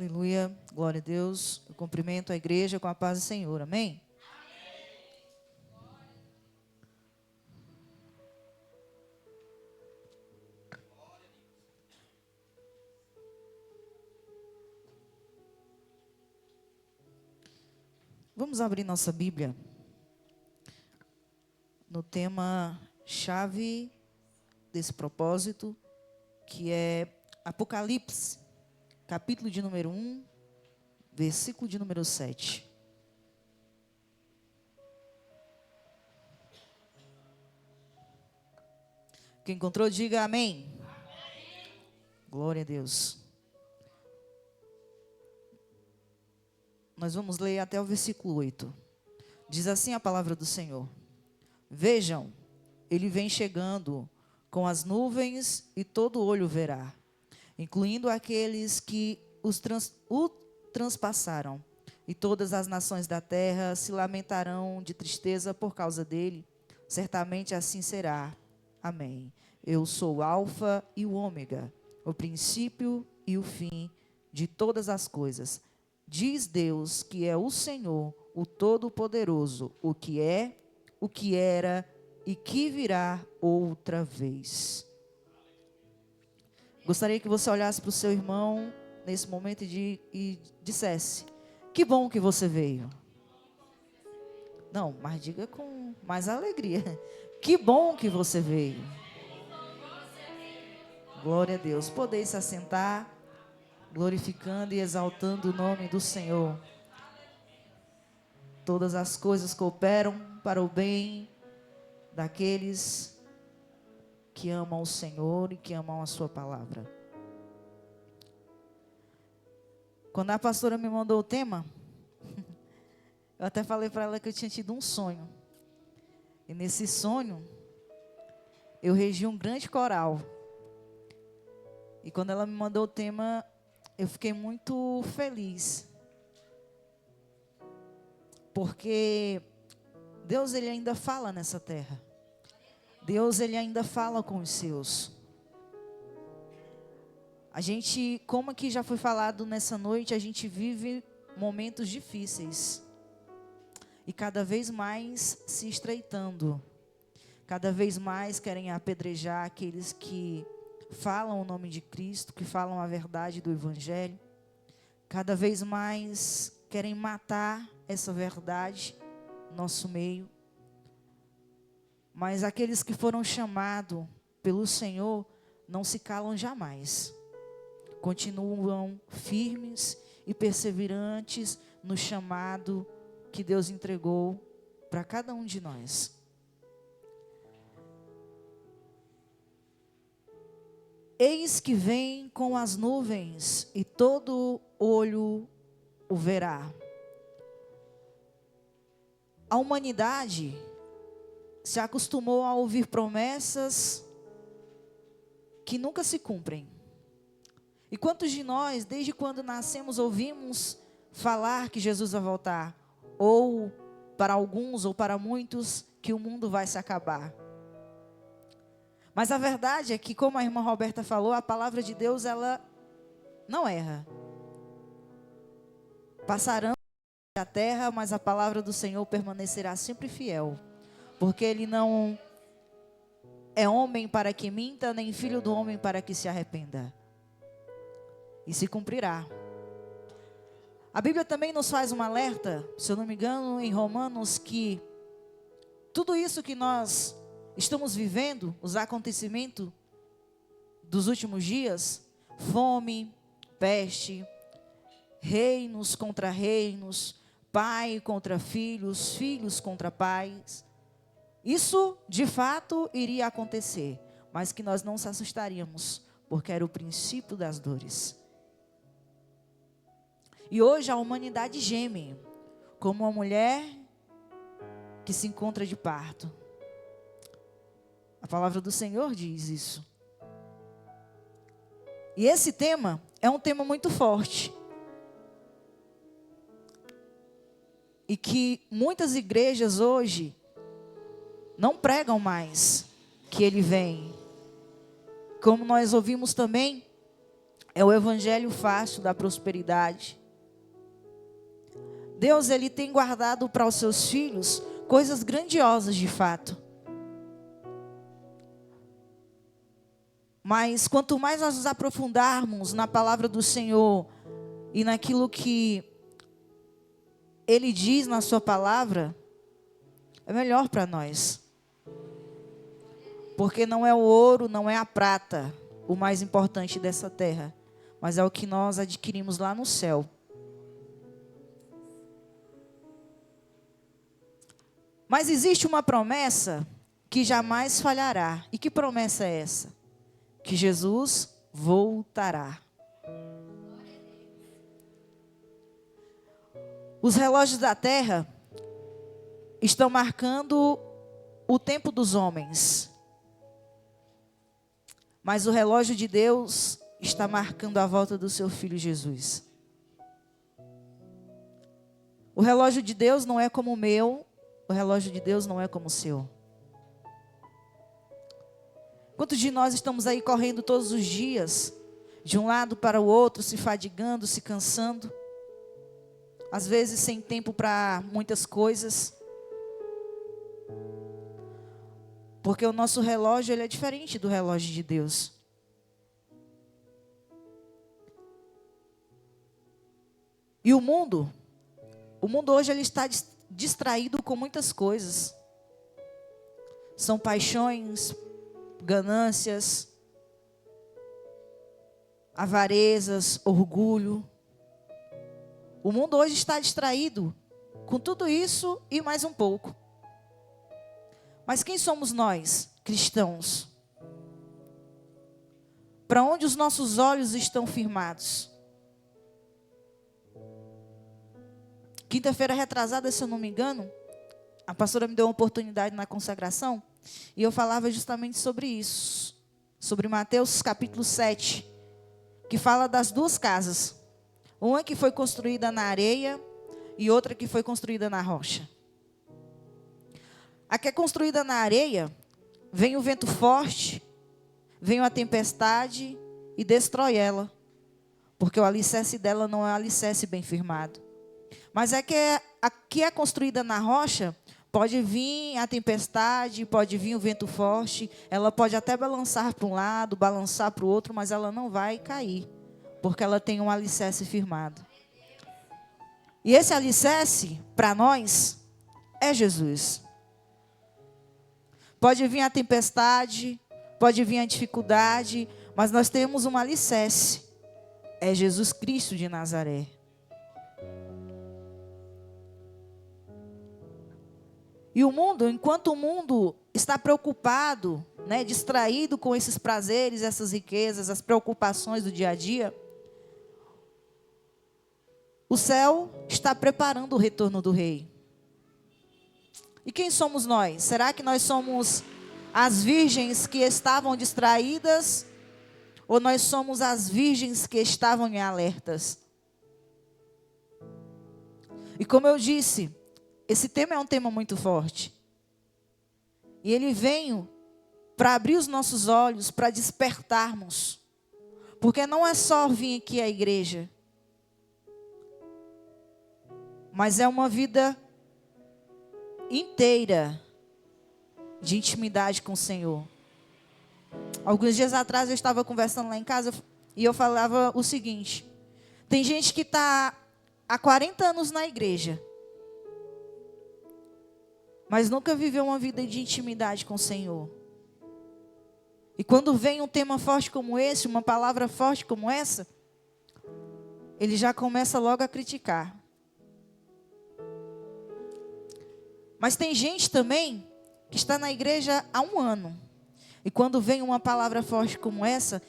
Aleluia, glória a Deus. Eu cumprimento a igreja com a paz do Senhor, amém? Vamos abrir nossa Bíblia no tema chave desse propósito, que é Apocalipse, capítulo de número 1, versículo de número 7. Quem encontrou, diga amém. Amém. Glória a Deus. Nós vamos ler até o versículo 8. Diz assim a palavra do Senhor: Vejam, ele vem chegando com as nuvens e todo olho verá, incluindo aqueles que o transpassaram, e todas as nações da terra se lamentarão de tristeza por causa dele. Certamente assim será. Amém. Eu sou o Alfa e o Ômega, o princípio e o fim de todas as coisas. Diz Deus, que é o Senhor, o Todo-Poderoso, o que é, o que era e que virá outra vez. Gostaria que você olhasse para o seu irmão nesse momento e dissesse: que bom que você veio. Não, mas diga com mais alegria: que bom que você veio. Glória a Deus. Podeis se assentar, glorificando e exaltando o nome do Senhor. Todas as coisas cooperam para o bem daqueles que amam o Senhor e que amam a sua palavra. Quando a pastora me mandou o tema, eu até falei para ela que eu tinha tido um sonho. E nesse sonho, eu regi um grande coral. E quando ela me mandou o tema, eu fiquei muito feliz. Porque Deus, ele ainda fala nessa terra. Deus, ele ainda fala com os seus. A gente, como aqui já foi falado nessa noite, a gente vive momentos difíceis. E cada vez mais se estreitando. Cada vez mais querem apedrejar aqueles que falam o nome de Cristo, que falam a verdade do Evangelho. Cada vez mais querem matar essa verdade no nosso meio. Mas aqueles que foram chamados pelo Senhor não se calam jamais. Continuam firmes e perseverantes no chamado que Deus entregou para cada um de nós. Eis que vem com as nuvens e todo olho o verá. A humanidade se acostumou a ouvir promessas que nunca se cumprem. E quantos de nós, desde quando nascemos, ouvimos falar que Jesus vai voltar? Ou para alguns, ou para muitos, que o mundo vai se acabar. Mas a verdade é que, como a irmã Roberta falou, a palavra de Deus, ela não erra. Passarão a terra, mas a palavra do Senhor permanecerá sempre fiel. Porque Ele não é homem para que minta, nem filho do homem para que se arrependa. E se cumprirá. A Bíblia também nos faz um alerta, se eu não me engano, em Romanos, que tudo isso que nós estamos vivendo, os acontecimentos dos últimos dias, fome, peste, reinos contra reinos, pai contra filhos, filhos contra pais. Isso, de fato, iria acontecer, mas que nós não se assustaríamos, porque era o princípio das dores. E hoje a humanidade geme, como uma mulher que se encontra de parto. A palavra do Senhor diz isso. E esse tema é um tema muito forte. E que muitas igrejas hoje não pregam mais que Ele vem. Como nós ouvimos também É o evangelho fácil da prosperidade. Deus, Ele tem guardado para os seus filhos coisas grandiosas de fato. Mas quanto mais nós nos aprofundarmos na palavra do Senhor e naquilo que Ele diz na sua palavra, é melhor para nós. Porque não é o ouro, não é a prata o mais importante dessa terra, mas é o que nós adquirimos lá no céu. Mas existe uma promessa que jamais falhará. E que promessa é essa? Que Jesus voltará. Os relógios da terra estão marcando o tempo dos homens. Mas o relógio de Deus está marcando a volta do seu Filho Jesus. O relógio de Deus não é como o meu, o relógio de Deus não é como o seu. Quantos de nós estamos aí correndo todos os dias, de um lado para o outro, se fadigando, se cansando, às vezes sem tempo para muitas coisas, porque o nosso relógio ele é diferente do relógio de Deus. E o mundo hoje ele está distraído com muitas coisas. São paixões, ganâncias, avarezas, orgulho. O mundo hoje está distraído com tudo isso e mais um pouco. Mas quem somos nós, cristãos? Para onde os nossos olhos estão firmados? Quinta-feira retrasada, se eu não me engano, a pastora me deu uma oportunidade na consagração e eu falava justamente sobre isso. Sobre Mateus capítulo 7, que fala das duas casas. Uma que foi construída na areia e outra que foi construída na rocha. A que é construída na areia, vem o vento forte, vem a tempestade e destrói ela. Porque o alicerce dela não é um alicerce bem firmado. Mas a que é construída na rocha, pode vir a tempestade, pode vir o vento forte, ela pode até balançar para um lado, balançar para o outro, mas ela não vai cair, porque ela tem um alicerce firmado. E esse alicerce, para nós, é Jesus. Pode vir a tempestade, pode vir a dificuldade, mas nós temos um alicerce. É Jesus Cristo de Nazaré. E o mundo, enquanto o mundo está preocupado, distraído com esses prazeres, essas riquezas, as preocupações do dia a dia, o céu está preparando o retorno do Rei. E quem somos nós? Será que nós somos as virgens que estavam distraídas? Ou nós somos as virgens que estavam em alertas? E como eu disse, esse tema é um tema muito forte. E ele veio para abrir os nossos olhos, para despertarmos. Porque não é só vir aqui à igreja, mas é uma vida inteira de intimidade com o Senhor. Alguns dias atrás eu estava conversando lá em casa e eu falava o seguinte: tem gente que está há 40 anos na igreja, mas nunca viveu uma vida de intimidade com o Senhor. E quando vem um tema forte como esse, uma palavra forte como essa, ele já começa logo a criticar. Mas tem gente também que está na igreja há 1 ano. E quando vem uma palavra forte como essa,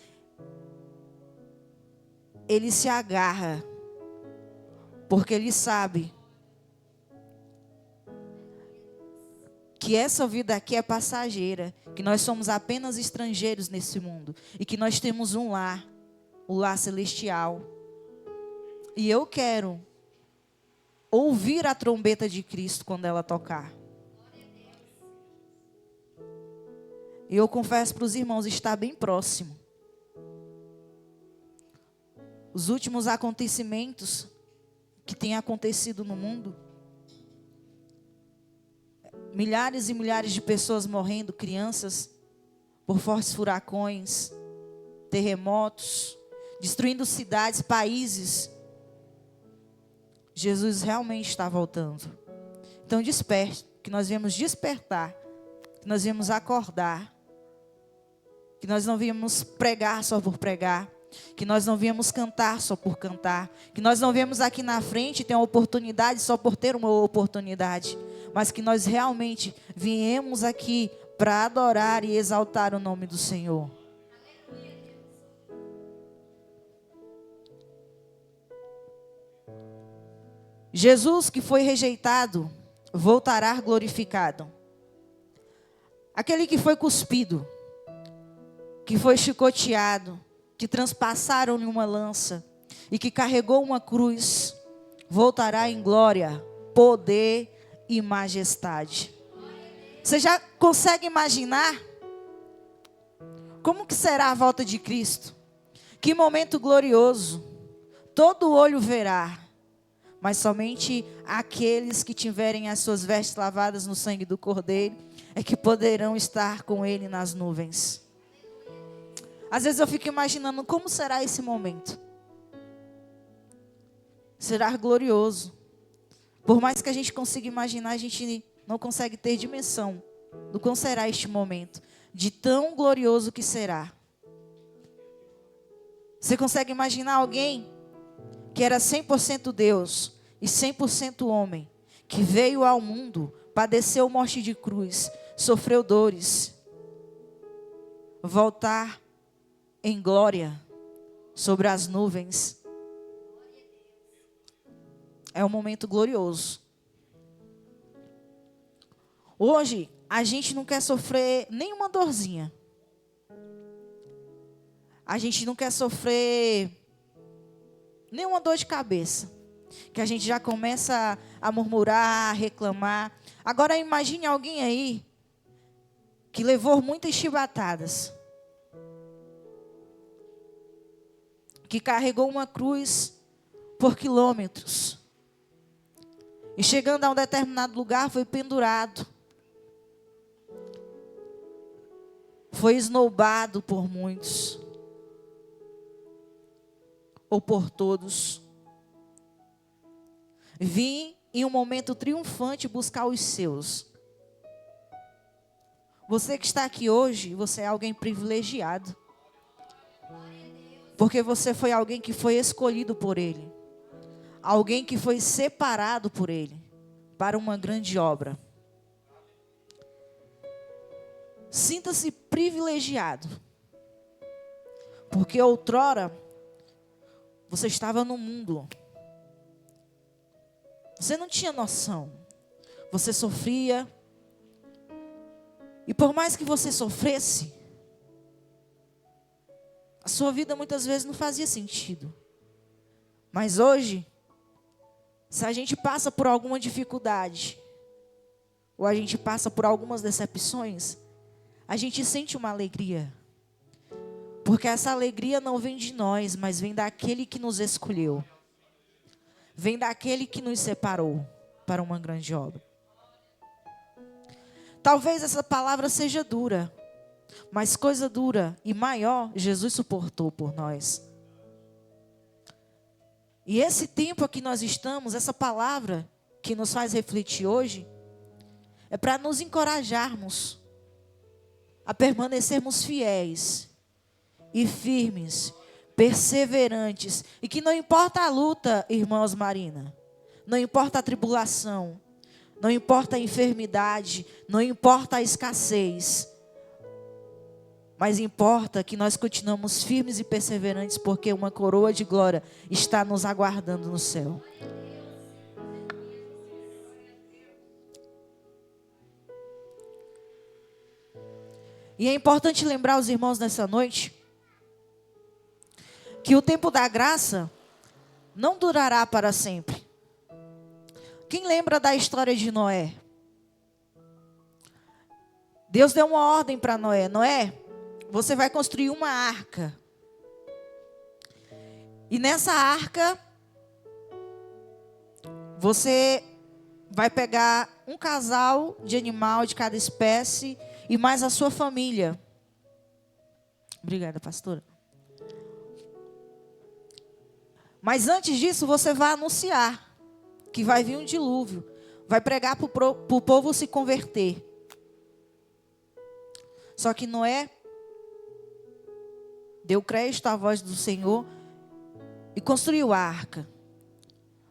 ele se agarra. Porque ele sabe que essa vida aqui é passageira. Que nós somos apenas estrangeiros nesse mundo. E que nós temos um lar, o lar celestial. E eu quero ouvir a trombeta de Cristo quando ela tocar. E eu confesso para os irmãos, está bem próximo. os últimos acontecimentos que têm acontecido no mundo. Milhares e milhares de pessoas morrendo, crianças, por fortes furacões, terremotos, destruindo cidades, países. Jesus realmente está voltando. Então desperte, que nós viemos despertar, que nós viemos acordar, que nós não viemos pregar só por pregar, que nós não viemos cantar só por cantar, que nós não viemos aqui na frente ter uma oportunidade só por ter uma oportunidade, mas que nós realmente viemos aqui para adorar e exaltar o nome do Senhor. Jesus, que foi rejeitado, voltará glorificado. Aquele que foi cuspido, que foi chicoteado, que transpassaram-lhe uma lança e que carregou uma cruz, voltará em glória, poder e majestade. Você já consegue imaginar como que será a volta de Cristo? Que momento glorioso! Todo olho verá, mas somente aqueles que tiverem as suas vestes lavadas no sangue do Cordeiro é que poderão estar com Ele nas nuvens. Às vezes eu fico imaginando como será esse momento. Será glorioso. Por mais que a gente consiga imaginar, a gente não consegue ter dimensão do quão será este momento, de tão glorioso que será. Você consegue imaginar alguém que era 100% Deus e 100% homem, que veio ao mundo, padeceu morte de cruz, sofreu dores, voltar em glória sobre as nuvens? É um momento glorioso. Hoje, a gente não quer sofrer nenhuma dorzinha. A gente não quer sofrer nenhuma dor de cabeça. Que a gente já começa a murmurar, a reclamar. Agora imagine alguém aí que levou muitas chibatadas, que carregou uma cruz por quilômetros, e chegando a um determinado lugar foi pendurado, foi esnobado por muitos, ou por todos. Vim em um momento triunfante buscar os seus. Você que está aqui hoje, você é alguém privilegiado. Porque você foi alguém que foi escolhido por Ele. Alguém que foi separado por Ele para uma grande obra. Sinta-se privilegiado. Porque outrora você estava no mundo. Você não tinha noção. Você sofria. E por mais que você sofresse, a sua vida muitas vezes não fazia sentido. Mas hoje, se a gente passa por alguma dificuldade, ou a gente passa por algumas decepções, a gente sente uma alegria. Porque essa alegria não vem de nós, mas vem daquele que nos escolheu. Vem daquele que nos separou para uma grande obra. Talvez essa palavra seja dura, mas coisa dura e maior Jesus suportou por nós. E esse tempo aqui nós estamos, essa palavra que nos faz refletir hoje, é para nos encorajarmos a permanecermos fiéis e firmes, perseverantes, e que não importa a luta, irmãos Marina, não importa a tribulação, não importa a enfermidade, não importa a escassez, mas importa que nós continuamos firmes e perseverantes, porque uma coroa de glória está nos aguardando no céu. E é importante lembrar os irmãos nessa noite que o tempo da graça não durará para sempre. Quem lembra da história de Noé? Deus deu uma ordem para Noé. Noé, você vai construir uma arca. E nessa arca, você vai pegar um casal de animal de cada espécie e mais a sua família. Obrigada, pastora. Mas antes disso, você vai anunciar que vai vir um dilúvio. Vai pregar para o povo se converter. Só que Noé deu crédito à voz do Senhor e construiu a arca.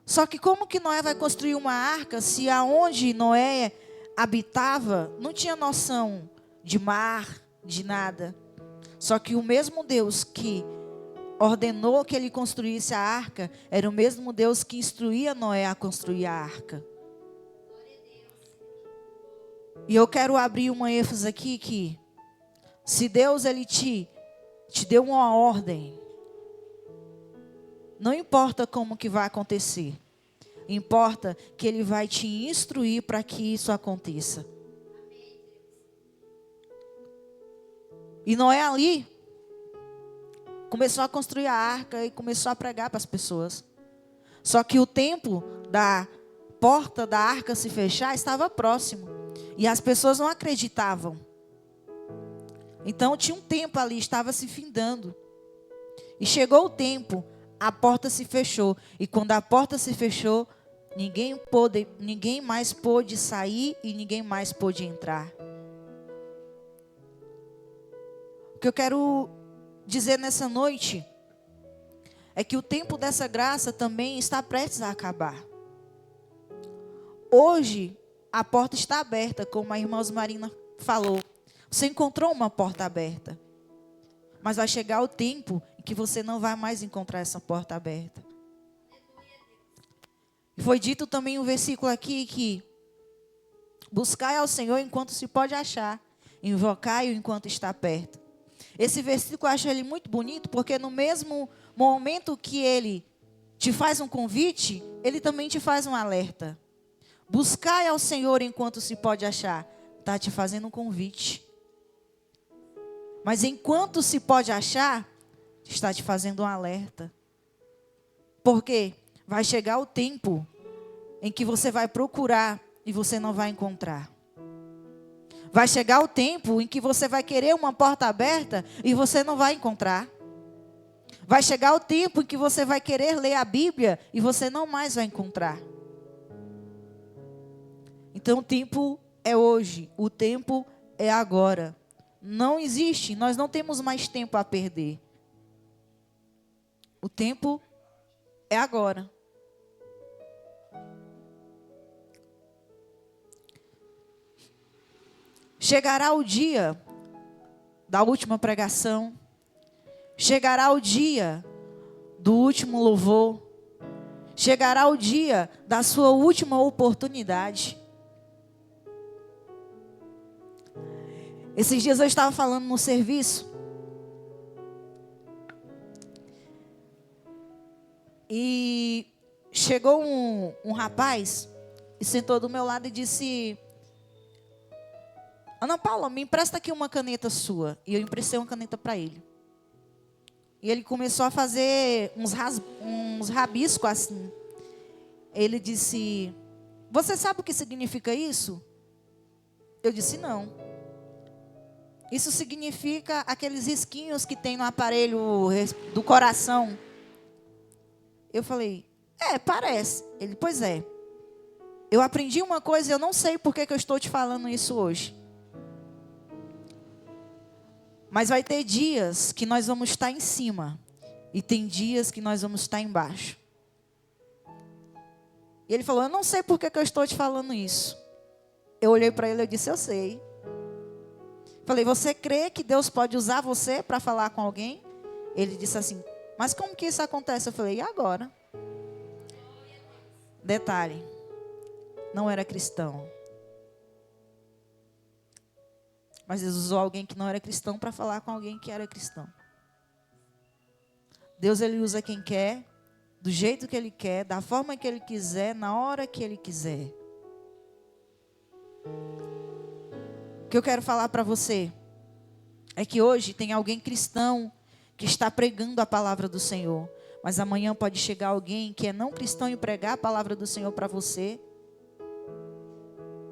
Só que como que Noé vai construir uma arca se aonde Noé habitava não tinha noção de mar, de nada? Só que o mesmo Deus que ordenou que ele construísse a arca era o mesmo Deus que instruía Noé a construir a arca. E eu quero abrir uma ênfase aqui que se Deus ele te deu uma ordem, não importa como que vai acontecer, importa que ele vai te instruir para que isso aconteça. E Noé ali começou a construir a arca e começou a pregar para as pessoas. Só que o tempo da porta da arca se fechar estava próximo. E as pessoas não acreditavam. Então tinha um tempo ali, estava se findando. E chegou o tempo, a porta se fechou. E quando a porta se fechou, ninguém mais pôde sair e ninguém mais pôde entrar. O que eu quero dizer nessa noite é que o tempo dessa graça também está prestes a acabar. Hoje, a porta está aberta, como a irmã Osmarina falou. Você encontrou uma porta aberta. Mas vai chegar o tempo em que você não vai mais encontrar essa porta aberta. E foi dito também um versículo aqui que buscai ao Senhor enquanto se pode achar, invocai-o enquanto está perto. Esse versículo eu acho ele muito bonito, porque no mesmo momento que ele te faz um convite, ele também te faz um alerta. Buscai ao Senhor enquanto se pode achar. Está te fazendo um convite. Mas enquanto se pode achar, está te fazendo um alerta. Porque vai chegar o tempo em que você vai procurar e você não vai encontrar. Vai chegar o tempo em que você vai querer uma porta aberta e você não vai encontrar. Vai chegar o tempo em que você vai querer ler a Bíblia e você não mais vai encontrar. Então o tempo é hoje, o tempo é agora. Não existe, nós não temos mais tempo a perder. O tempo é agora. Chegará o dia da última pregação. Chegará o dia do último louvor. Chegará o dia da sua última oportunidade. Esses dias eu estava falando no serviço. E chegou um rapaz e sentou do meu lado e disse: Ana Paula, me empresta aqui uma caneta sua. E eu emprestei uma caneta para ele. E ele começou a fazer uns rabiscos assim. Ele disse: você sabe o que significa isso? Eu disse: não. Isso significa aqueles risquinhos que tem no aparelho do coração. Eu falei: parece. Ele: pois é. Eu aprendi uma coisa e eu não sei por que eu estou te falando isso hoje. Mas vai ter dias que nós vamos estar em cima. E tem dias que nós vamos estar embaixo. E ele falou: eu não sei por que eu estou te falando isso. Eu olhei para ele e disse: eu sei. Falei: você crê que Deus pode usar você para falar com alguém? Ele disse assim: mas como que isso acontece? Eu falei: e agora? Detalhe: não era cristão. Mas Deus usou alguém que não era cristão para falar com alguém que era cristão. Deus, ele usa quem quer, do jeito que ele quer, da forma que ele quiser, na hora que ele quiser. O que eu quero falar para você é que hoje tem alguém cristão que está pregando a palavra do Senhor, Mas amanhã pode chegar alguém que é não cristão e pregar a palavra do Senhor para você.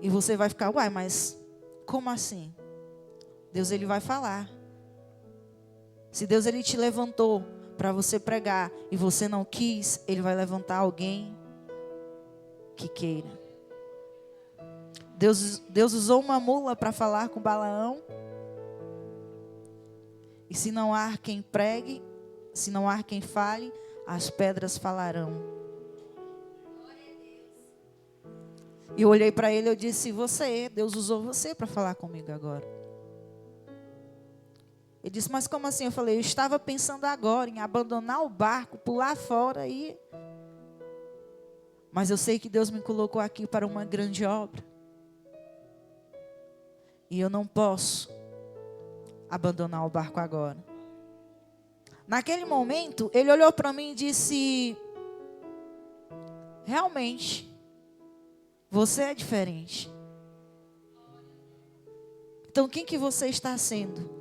E você vai ficar, uai, mas como assim? Deus, ele vai falar. Se Deus, ele te levantou para você pregar e você não quis, ele vai levantar alguém que queira. Deus usou uma mula para falar com Balaão. E se não há quem pregue, se não há quem fale, as pedras falarão. E eu olhei para ele e eu disse, Deus usou você para falar comigo agora. Ele disse, mas como assim? Eu falei, eu estava pensando agora em abandonar o barco, pular fora e... Mas eu sei que Deus me colocou aqui para uma grande obra. E eu não posso abandonar o barco agora. Naquele momento, ele olhou para mim e disse, realmente, você é diferente. Então, quem que você está sendo?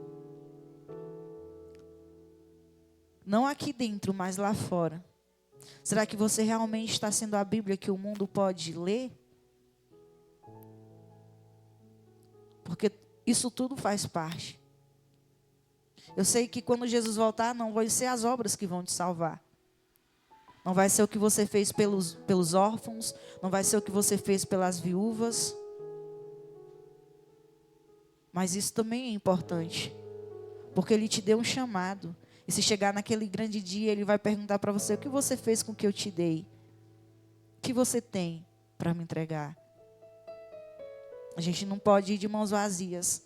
Não aqui dentro, mas lá fora. Será que você realmente está sendo a Bíblia que o mundo pode ler? Porque isso tudo faz parte. Eu sei que quando Jesus voltar, não vai ser as obras que vão te salvar. Não vai ser o que você fez pelos órfãos. Não vai ser o que você fez pelas viúvas. Mas isso também é importante. Porque Ele te deu um chamado. E se chegar naquele grande dia, Ele vai perguntar para você, o que você fez com o que eu te dei? O que você tem para me entregar? A gente não pode ir de mãos vazias.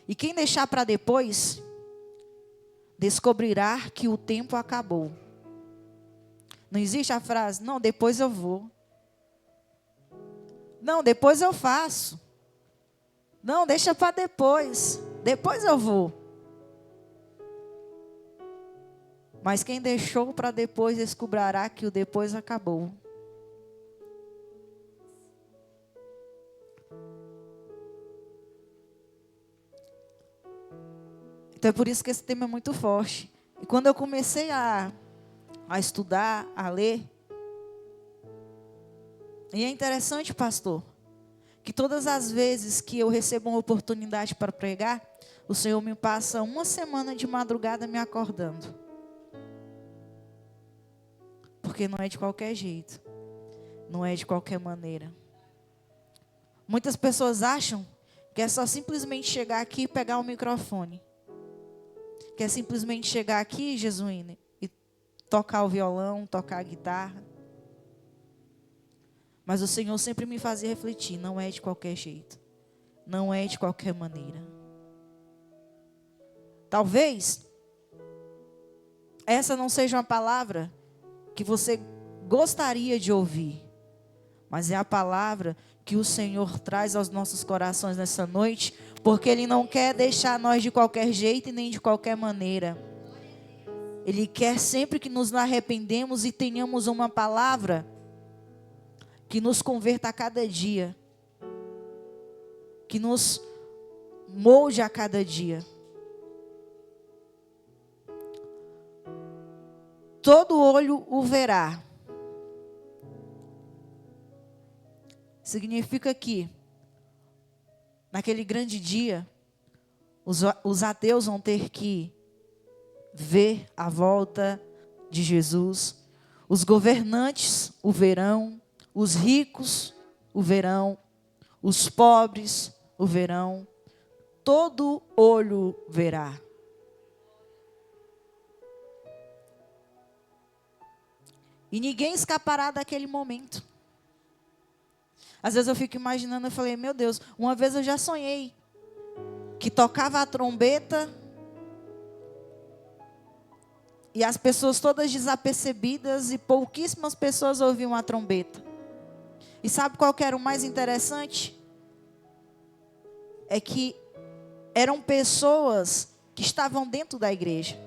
E quem deixar para depois, descobrirá que o tempo acabou. Não existe a frase, não, depois eu vou. Não, depois eu faço. Não, deixa para depois. Depois eu vou. Mas quem deixou para depois descobrirá que o depois acabou. Então é por isso que esse tema é muito forte. E quando eu comecei a estudar, a ler, e é interessante, pastor, que todas as vezes que eu recebo uma oportunidade para pregar, o Senhor me passa uma semana de madrugada me acordando. Porque não é de qualquer jeito. Não é de qualquer maneira. Muitas pessoas acham que é só simplesmente chegar aqui e pegar o microfone. Que é simplesmente chegar aqui, Jesuíne, e tocar o violão, tocar a guitarra. Mas o Senhor sempre me fazia refletir, não é de qualquer jeito. Não é de qualquer maneira. Talvez essa não seja uma palavra que você gostaria de ouvir, mas é a palavra que o Senhor traz aos nossos corações nessa noite, porque Ele não quer deixar nós de qualquer jeito e nem de qualquer maneira. Ele quer sempre que nos arrependemos e tenhamos uma palavra que nos converta a cada dia, que nos molde a cada dia. Todo olho o verá. Significa que, naquele grande dia, os ateus vão ter que ver a volta de Jesus. Os governantes o verão. Os ricos o verão. Os pobres o verão. Todo olho verá. E ninguém escapará daquele momento. Às vezes eu fico imaginando, eu falei, meu Deus, uma vez eu já sonhei que tocava a trombeta e as pessoas todas desapercebidas e pouquíssimas pessoas ouviam a trombeta. E sabe qual que era o mais interessante? É que eram pessoas que estavam dentro da igreja.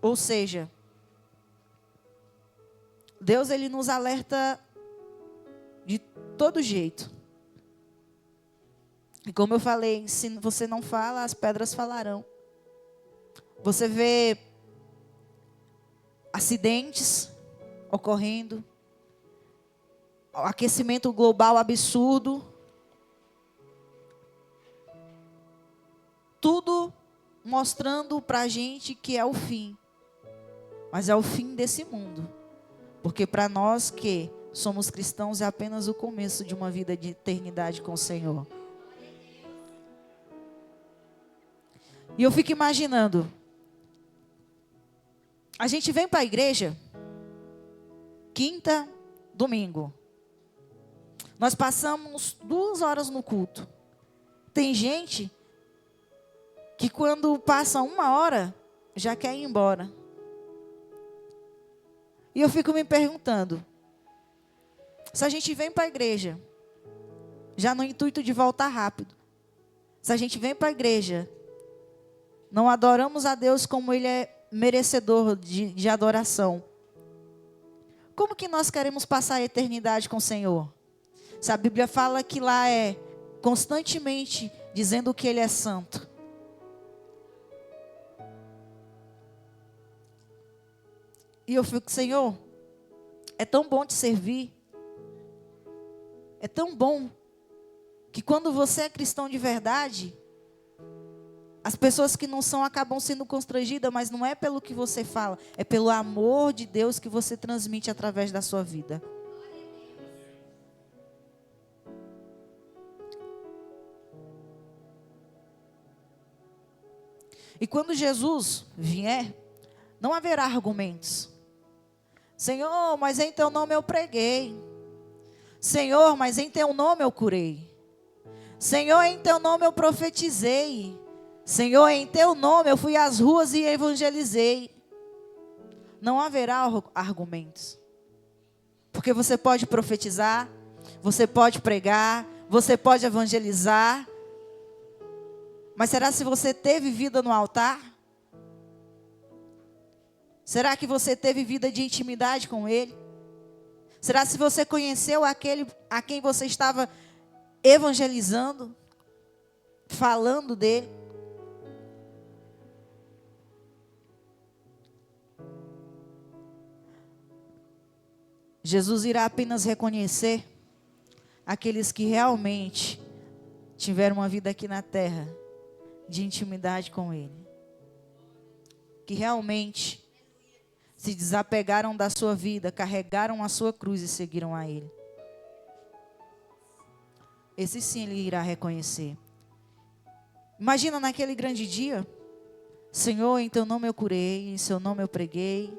Ou seja, Deus, Ele nos alerta de todo jeito. E como eu falei, se você não fala, as pedras falarão. Você vê acidentes ocorrendo, aquecimento global absurdo, tudo mostrando para a gente que é o fim, mas é o fim desse mundo, porque para nós que somos cristãos é apenas o começo de uma vida de eternidade com o Senhor. E eu fico imaginando, a gente vem para a igreja, quinta, domingo. Nós passamos 2 horas no culto. Tem gente que quando passa 1 hora, já quer ir embora. E eu fico me perguntando, se a gente vem para a igreja, já no intuito de voltar rápido, se a gente vem para a igreja, não adoramos a Deus como Ele é merecedor de adoração, como que nós queremos passar a eternidade com o Senhor? Se a Bíblia fala que lá é constantemente dizendo que Ele é santo. E eu fico, Senhor, é tão bom te servir. É tão bom que quando você é cristão de verdade, as pessoas que não são acabam sendo constrangidas, mas não é pelo que você fala, é pelo amor de Deus que você transmite através da sua vida. E quando Jesus vier, não haverá argumentos. Senhor, mas em teu nome eu preguei. Senhor, mas em teu nome eu curei. Senhor, em teu nome eu profetizei. Senhor, em teu nome eu fui às ruas e evangelizei. Não haverá argumentos. Porque você pode profetizar, você pode pregar, você pode evangelizar. Mas será se você teve vida no altar? Será que você teve vida de intimidade com Ele? Será se você conheceu aquele a quem você estava evangelizando, falando dele? Jesus irá apenas reconhecer aqueles que realmente tiveram uma vida aqui na terra de intimidade com Ele, que realmente se desapegaram da sua vida, carregaram a sua cruz e seguiram a Ele. Esse sim Ele irá reconhecer. Imagina naquele grande dia, Senhor, em teu nome eu curei, em seu nome eu preguei,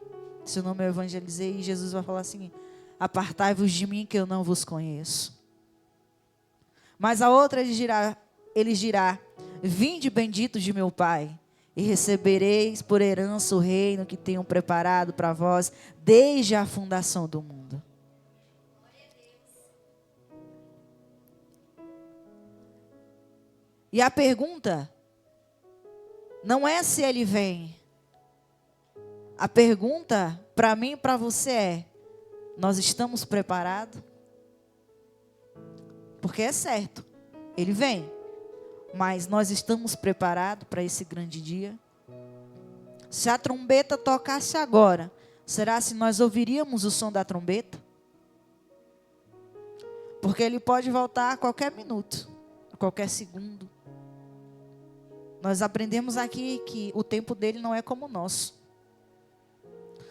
em seu nome eu evangelizei, e Jesus vai falar assim: apartai-vos de mim que eu não vos conheço. Mas a outra ele dirá, vinde benditos de meu Pai, e recebereis por herança o reino que tenho preparado para vós desde a fundação do mundo. E a pergunta não é se ele vem. A pergunta para mim e para você é: nós estamos preparados? Porque é certo, ele vem. Mas nós estamos preparados para esse grande dia? Se a trombeta tocasse agora, será se nós ouviríamos o som da trombeta? Porque ele pode voltar a qualquer minuto, a qualquer segundo. Nós aprendemos aqui que o tempo dele não é como o nosso.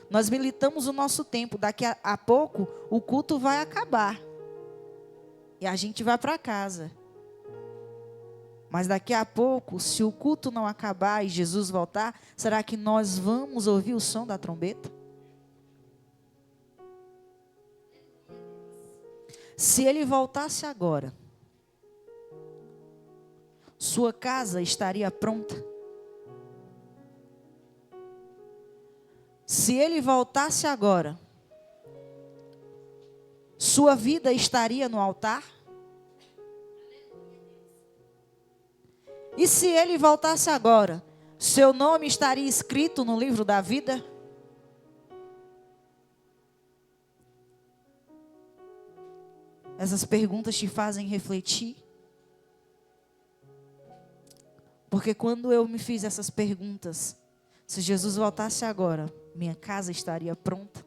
Nós militamos o nosso tempo. Daqui a pouco o culto vai acabar. E a gente vai para casa. Mas daqui a pouco, se o culto não acabar e Jesus voltar, será que nós vamos ouvir o som da trombeta? Se ele voltasse agora, sua casa estaria pronta? Se ele voltasse agora, sua vida estaria no altar? E se ele voltasse agora, seu nome estaria escrito no livro da vida? Essas perguntas te fazem refletir? Porque quando eu me fiz essas perguntas, se Jesus voltasse agora, minha casa estaria pronta?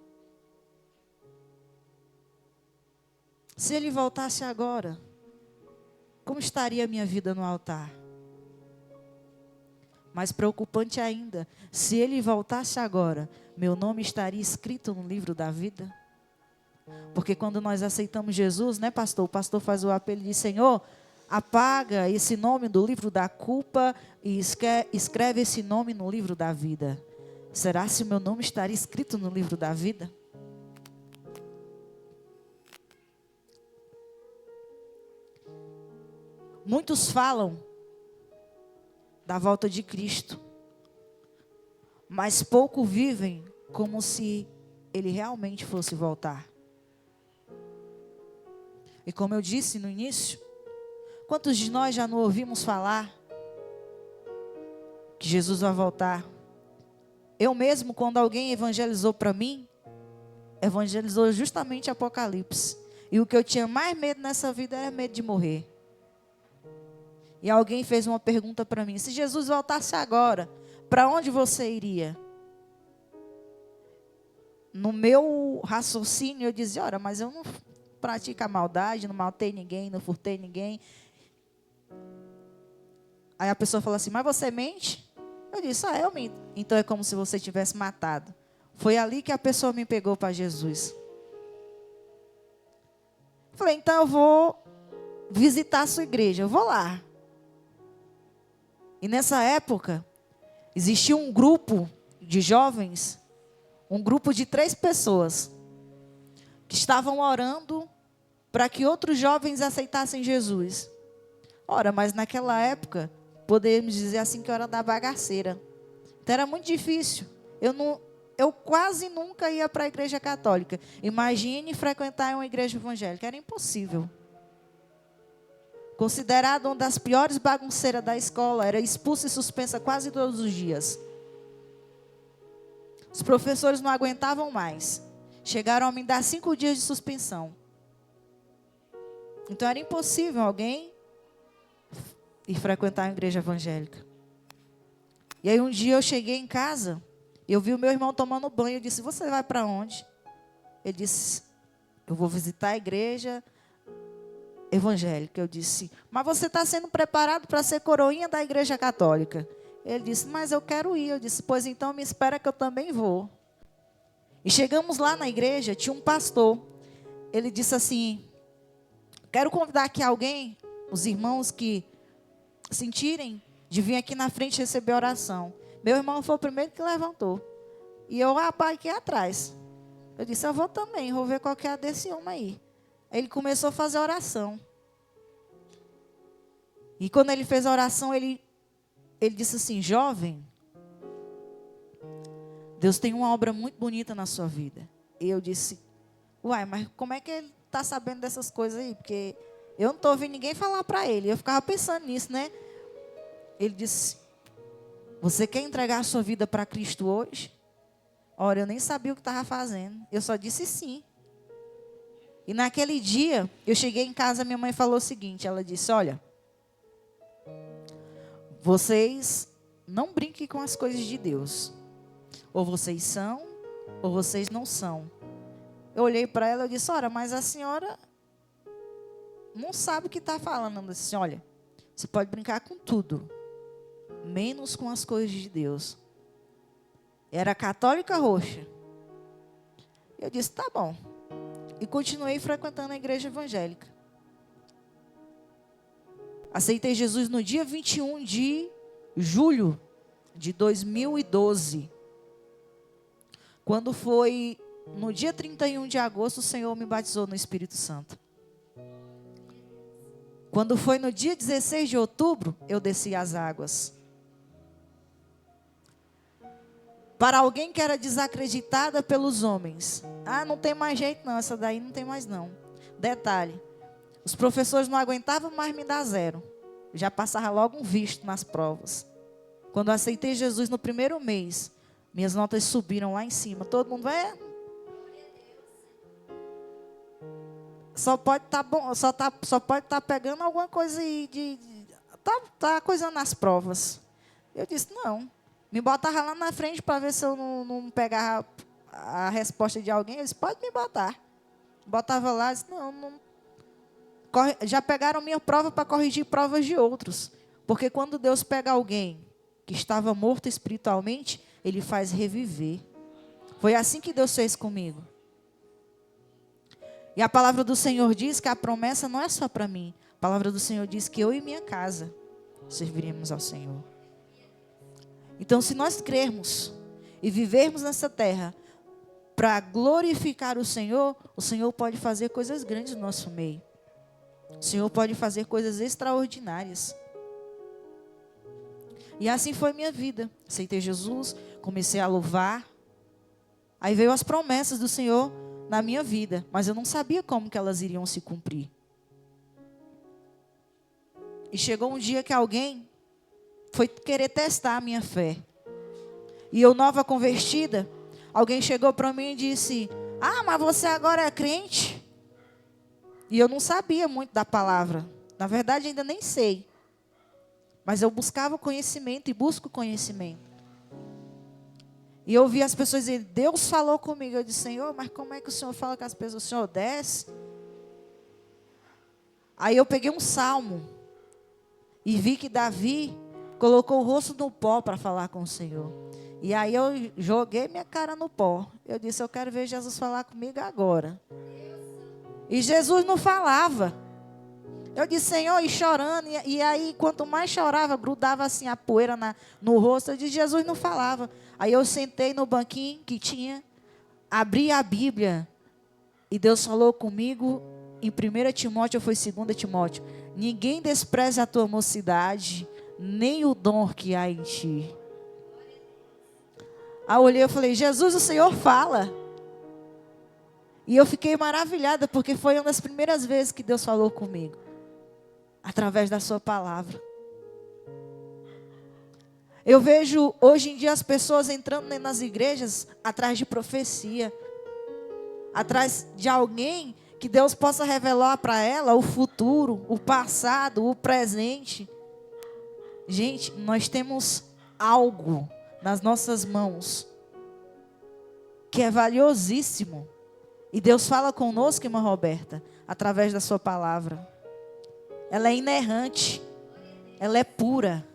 Se ele voltasse agora, como estaria a minha vida no altar? Mais preocupante ainda, se ele voltasse agora, meu nome estaria escrito no livro da vida? Porque quando nós aceitamos Jesus, né, pastor? O pastor faz o apelo e diz: Senhor, apaga esse nome do livro da culpa e escreve esse nome no livro da vida. Será se o meu nome estaria escrito no livro da vida? Muitos falam da volta de Cristo, mas pouco vivem como se ele realmente fosse voltar. E como eu disse no início, quantos de nós já não ouvimos falar que Jesus vai voltar? Eu mesmo, quando alguém evangelizou para mim, evangelizou justamente Apocalipse. E o que eu tinha mais medo nessa vida era medo de morrer. E alguém fez uma pergunta para mim: se Jesus voltasse agora, para onde você iria? No meu raciocínio eu dizia: ora, mas eu não pratico a maldade, não matei ninguém, não furtei ninguém. Aí a pessoa falou assim: mas você mente? Eu disse: eu minto. Então é como se você tivesse matado. Foi ali que a pessoa me pegou para Jesus. Falei: então eu vou visitar a sua igreja, eu vou lá. E nessa época, existia um grupo de jovens, um grupo de 3 pessoas, que estavam orando para que outros jovens aceitassem Jesus. Ora, mas naquela época, podemos dizer assim que era da bagaceira. Então era muito difícil. Eu quase nunca ia para a igreja católica. Imagine frequentar uma igreja evangélica, era impossível. Considerado uma das piores bagunceiras da escola, era expulsa e suspensa quase todos os dias. Os professores não aguentavam mais. Chegaram a me dar 5 dias de suspensão. Então era impossível alguém ir frequentar uma igreja evangélica. E aí um dia eu cheguei em casa, eu vi o meu irmão tomando banho, eu disse: você vai para onde? Ele disse: eu vou visitar a igreja evangélica. Eu disse: mas você está sendo preparado para ser coroinha da igreja católica? Ele disse: mas eu quero ir. Eu disse: pois então me espera que eu também vou. E chegamos lá na igreja, tinha um pastor. Ele disse assim: quero convidar aqui alguém, os irmãos que sentirem de vir aqui na frente receber oração. Meu irmão foi o primeiro que levantou. E eu, rapaz, aqui atrás. Eu disse: eu vou também, vou ver qual que é a desse homem aí. Ele começou a fazer oração. E quando ele fez a oração, ele disse assim: jovem, Deus tem uma obra muito bonita na sua vida. E eu disse: uai, mas como é que ele está sabendo dessas coisas aí? Porque eu não estou ouvindo ninguém falar para ele. Eu ficava pensando nisso, né? Ele disse: você quer entregar a sua vida para Cristo hoje? Ora, eu nem sabia o que estava fazendo. Eu só disse sim. E naquele dia, eu cheguei em casa, minha mãe falou o seguinte, ela disse: olha, vocês não brinquem com as coisas de Deus. Ou vocês são, ou vocês não são. Eu olhei para ela e disse: ora, mas a senhora não sabe o que está falando. Ela disse: olha, você pode brincar com tudo, menos com as coisas de Deus. Era católica roxa. Eu disse: tá bom. E continuei frequentando a igreja evangélica. Aceitei Jesus no dia 21 de julho de 2012. Quando foi no dia 31 de agosto, o Senhor me batizou no Espírito Santo. Quando foi no dia 16 de outubro, eu desci as águas. Para alguém que era desacreditada pelos homens: ah, não tem mais jeito não, essa daí não tem mais não. Detalhe, os professores não aguentavam mais me dar 0. Já passava logo um visto nas provas. Quando eu aceitei Jesus no primeiro mês, minhas notas subiram lá em cima. Todo mundo vai... Só pode estar bom, só pode estar pegando alguma coisa aí tá coisando nas provas. Eu disse, não. Me botava lá na frente para ver se eu não pegava a resposta de alguém. Eles, pode me botar. Botava lá, disse, não. Já pegaram minha prova para corrigir provas de outros. Porque quando Deus pega alguém que estava morto espiritualmente, Ele faz reviver. Foi assim que Deus fez comigo. E a palavra do Senhor diz que a promessa não é só para mim. A palavra do Senhor diz que eu e minha casa serviremos ao Senhor. Então, se nós crermos e vivermos nessa terra para glorificar o Senhor pode fazer coisas grandes no nosso meio. O Senhor pode fazer coisas extraordinárias. E assim foi minha vida. Aceitei Jesus, comecei a louvar. Aí veio as promessas do Senhor na minha vida, mas eu não sabia como que elas iriam se cumprir. E chegou um dia que alguém foi querer testar a minha fé. E eu, nova convertida, alguém chegou para mim e disse, mas você agora é crente? E eu não sabia muito da palavra. Na verdade, ainda nem sei. Mas eu buscava conhecimento e busco conhecimento. E eu ouvi as pessoas dizer, Deus falou comigo. Eu disse, Senhor, mas como é que o Senhor fala com as pessoas? O Senhor desce? Aí eu peguei um salmo. E vi que Davi colocou o rosto no pó para falar com o Senhor. E aí eu joguei minha cara no pó. Eu disse, eu quero ver Jesus falar comigo agora. E Jesus não falava. Eu disse, Senhor, e chorando. E aí, quanto mais chorava, grudava assim a poeira no rosto. Eu disse, Jesus não falava. Aí eu sentei no banquinho que tinha, abri a Bíblia. E Deus falou comigo em 1 Timóteo, ou foi 2 Timóteo. Ninguém despreze a tua mocidade, nem o dom que há em ti. Aí eu olhei e falei, Jesus, o Senhor fala. E eu fiquei maravilhada, porque foi uma das primeiras vezes que Deus falou comigo. Através da sua palavra. Eu vejo hoje em dia as pessoas entrando nas igrejas atrás de profecia. Atrás de alguém que Deus possa revelar para ela o futuro, o passado, o presente. Gente, nós temos algo nas nossas mãos que é valiosíssimo. E Deus fala conosco, irmã Roberta, através da sua palavra. Ela é inerrante. Ela é pura.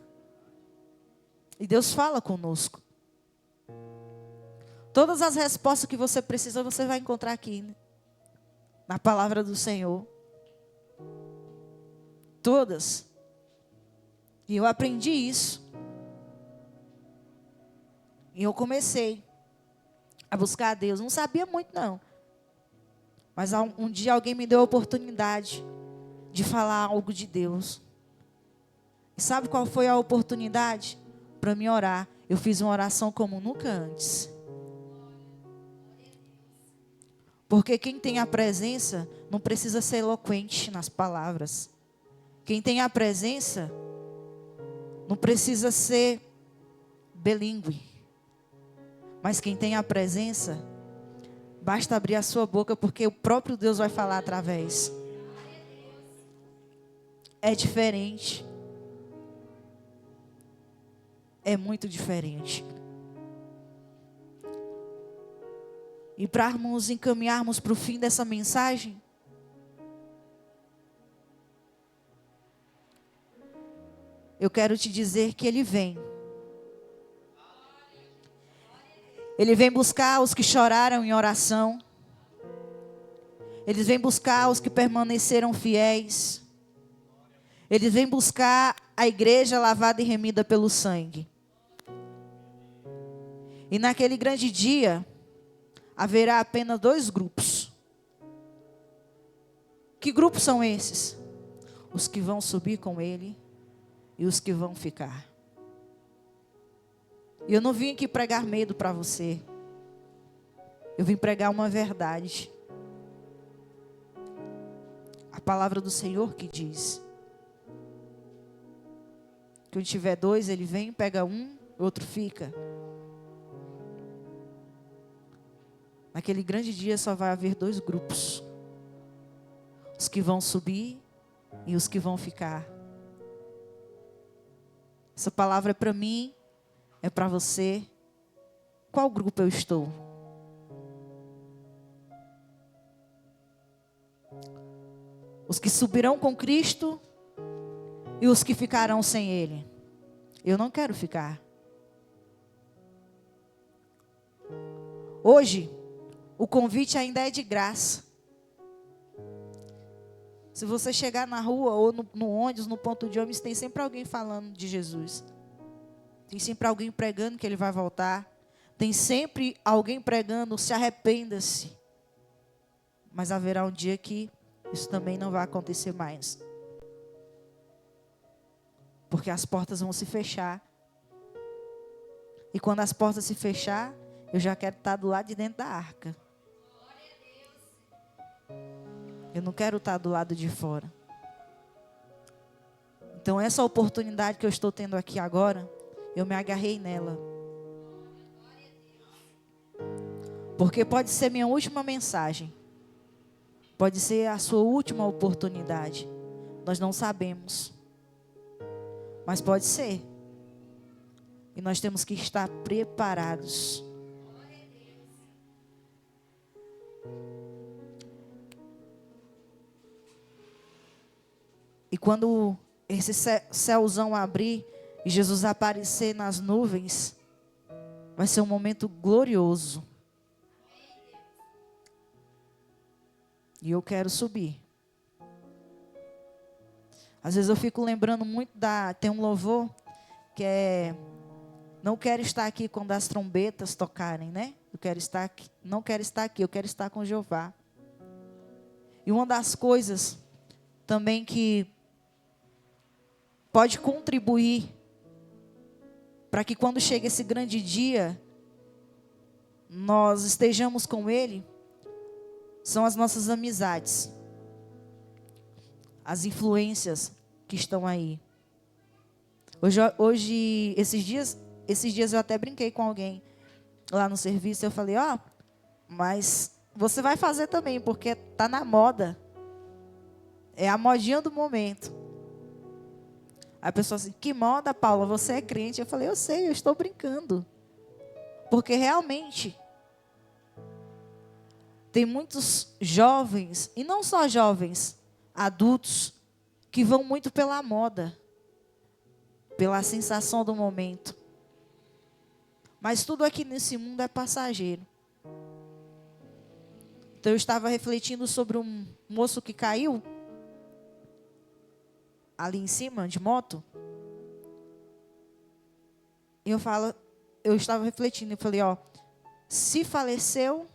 E Deus fala conosco. Todas as respostas que você precisa, você vai encontrar aqui, né? Na palavra do Senhor. Todas. E eu aprendi isso. E eu comecei a buscar a Deus. Não sabia muito, não. Mas um dia alguém me deu a oportunidade de falar algo de Deus. E sabe qual foi a oportunidade? Para me orar. Eu fiz uma oração como nunca antes. Porque quem tem a presença não precisa ser eloquente nas palavras. Quem tem a presença não precisa ser bilíngue. Mas quem tem a presença, basta abrir a sua boca, porque o próprio Deus vai falar através. É diferente. É muito diferente. E para nos encaminharmos para o fim dessa mensagem, eu quero te dizer que Ele vem. Ele vem buscar os que choraram em oração. Ele vem buscar os que permaneceram fiéis. Ele vem buscar a igreja lavada e remida pelo sangue. E naquele grande dia, haverá apenas 2 grupos. Que grupos são esses? Os que vão subir com Ele e os que vão ficar. E eu não vim aqui pregar medo para você. Eu vim pregar uma verdade. A palavra do Senhor que diz que onde tiver 2, Ele vem, pega um, outro fica. Naquele grande dia só vai haver 2 grupos. Os que vão subir e os que vão ficar. Essa palavra é para mim, é para você. Qual grupo eu estou? Os que subirão com Cristo e os que ficarão sem Ele. Eu não quero ficar. Hoje, o convite ainda é de graça. Se você chegar na rua ou no ônibus, no ponto de ônibus, tem sempre alguém falando de Jesus. Tem sempre alguém pregando que Ele vai voltar. Tem sempre alguém pregando, se arrependa-se. Mas haverá um dia que isso também não vai acontecer mais. Porque as portas vão se fechar. E quando as portas se fechar, eu já quero estar do lado de dentro da arca. Eu não quero estar do lado de fora. Então essa oportunidade que eu estou tendo aqui agora, eu me agarrei nela. Porque pode ser minha última mensagem. Pode ser a sua última oportunidade. Nós não sabemos. Mas pode ser. E nós temos que estar preparados. E quando esse céuzão abrir e Jesus aparecer nas nuvens, vai ser um momento glorioso. E eu quero subir. Às vezes eu fico lembrando muito tem um louvor que é: não quero estar aqui quando as trombetas tocarem, né? Eu quero estar aqui, não quero estar aqui, eu quero estar com Jeová. E uma das coisas também que pode contribuir para que quando chegue esse grande dia, nós estejamos com Ele, são as nossas amizades. As influências que estão aí. Hoje esses dias eu até brinquei com alguém lá no serviço. Eu falei, mas você vai fazer também, porque tá na moda. É a modinha do momento. A pessoa assim, que moda, Paula? Você é crente? Eu falei, eu sei, eu estou brincando. Porque realmente tem muitos jovens, e não só jovens, adultos, que vão muito pela moda, pela sensação do momento. Mas tudo aqui nesse mundo é passageiro. Então eu estava refletindo sobre um moço que caiu ali em cima de moto. E eu estava refletindo e falei, se faleceu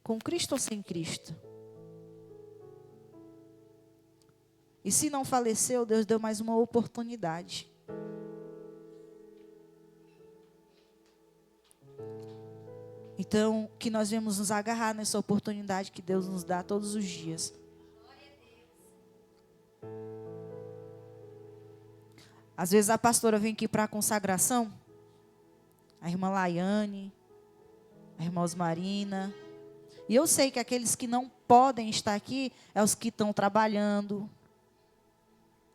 com Cristo ou sem Cristo? E se não faleceu, Deus deu mais uma oportunidade. Então, que nós vamos nos agarrar nessa oportunidade que Deus nos dá todos os dias. Às vezes a pastora vem aqui para a consagração, a irmã Laiane, a irmã Osmarina. E eu sei que aqueles que não podem estar aqui, é os que estão trabalhando,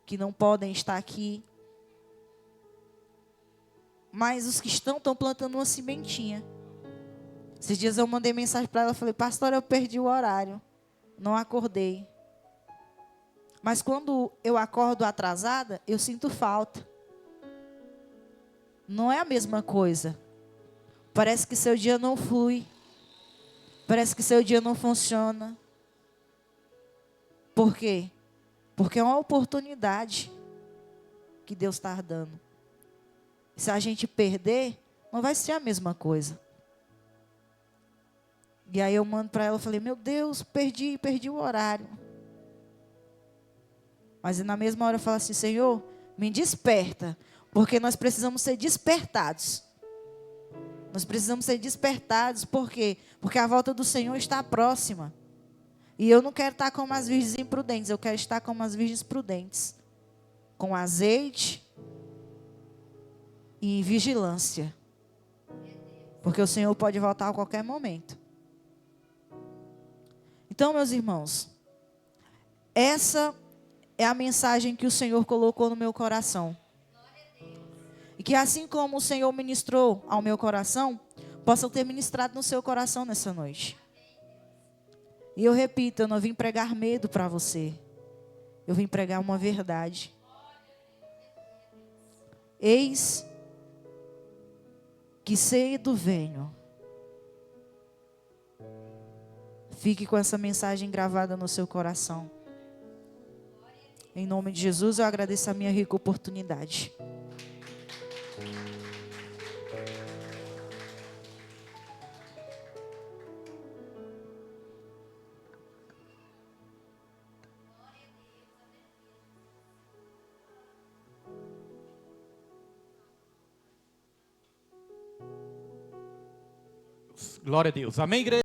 que não podem estar aqui. Mas os que estão plantando uma sementinha. Esses dias eu mandei mensagem para ela, falei, pastora, eu perdi o horário, não acordei. Mas quando eu acordo atrasada, eu sinto falta. Não é a mesma coisa. Parece que seu dia não flui. Parece que seu dia não funciona. Por quê? Porque é uma oportunidade que Deus está dando. Se a gente perder, não vai ser a mesma coisa. E aí eu mando para ela, eu falei, meu Deus, perdi o horário. Mas na mesma hora eu falo assim, Senhor, me desperta, porque nós precisamos ser despertados. Nós precisamos ser despertados, por quê? Porque a volta do Senhor está próxima. E eu não quero estar como as virgens imprudentes, eu quero estar como as virgens prudentes. Com azeite e vigilância. Porque o Senhor pode voltar a qualquer momento. Então, meus irmãos, essa é a mensagem que o Senhor colocou no meu coração. E que assim como o Senhor ministrou ao meu coração, possa ter ministrado no seu coração nessa noite. E eu repito, eu não vim pregar medo para você. Eu vim pregar uma verdade. Eis que cedo venho. Fique com essa mensagem gravada no seu coração. Em nome de Jesus, eu agradeço a minha rica oportunidade. Glória a Deus. Amém, igreja?